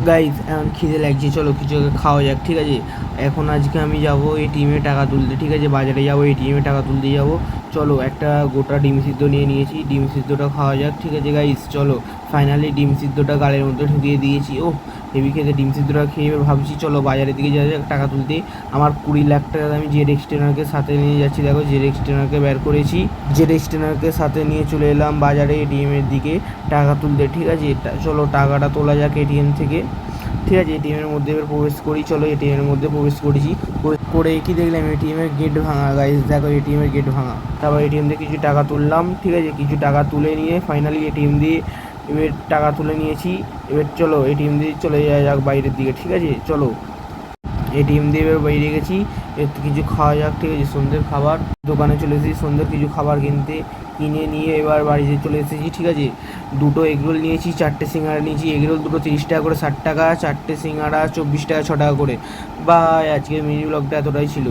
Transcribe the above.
Guys এখন খিদে লাগছে, চলো কিছু খাওয়া যাক। ঠিক আছে, এখন আজকে আমি যাব এটিএমে টাকা তুলতে। ঠিক আছে, বাজারে যাবো, এটিএমে টাকা তুলতে যাব। চলো একটা গোটা ডিম সিদ্ধ নিয়ে নিয়েছি, ডিম সিদ্ধটা খাওয়া যাক। ঠিক আছে গাইজ, চলো ফাইনালি ডিম সিদ্ধটা গালের মধ্যে ঢুকিয়ে দিয়েছি। ও হেভি খেতে ডিম সিদ্ধটা খেয়ে এবার ভাবছি চলো বাজারের দিকে যাওয়া যাক টাকা তুলতে। আমার 20 লাখ টাকা আমি জেড এক্সটেনারকে সাথে নিয়ে যাচ্ছি। দেখো জেড এক্সটেনারকে বের করেছি, জেড এক্সটেনারকে সাথে নিয়ে চলে এলাম বাজারে এটিএমের দিকে টাকা তুলতে। ঠিক আছে, চলো টাকাটা তোলা যাক এটিএম থেকে। ঠিক আছে, এটিএমের মধ্যে এবার প্রবেশ করি। চলো এটিএমের মধ্যে প্রবেশ করেছি, করে কি দেখলাম এটিএমের গেট ভাঙা। গাইজ দেখো এটিএমের গেট ভাঙা। তারপর এটিএম দিয়ে কিছু টাকা তুললাম। ঠিক আছে, কিছু টাকা তুলে নিয়ে ফাইনালি এটিএম দিয়ে এবার টাকা তুলে নিয়েছি। এবার চলো এটিএম দিয়ে চলে যাওয়া যাক বাইরের দিকে। ঠিক আছে, চলো এটিএম দিয়ে এবার বাইরে গেছি, এর কিছু খাওয়া যাক। ঠিক আছে, সন্ধ্যের খাবার দোকানে চলে এসেছি, সন্ধ্যের কিছু খাবার কিনে নিয়ে এবার বাড়িতে চলে এসেছি। ঠিক আছে, দুটো এগরোল নিয়েছি, 4টে সিঙ্গাড়া নিয়েছি। এগরোল দুটো 30 টাকা করে, 60 টাকা। 4টে সিঙ্গাড়া 24 টাকা, 6 টাকা করে। বা আজকের মিনি ব্লগটা এতটাই ছিল।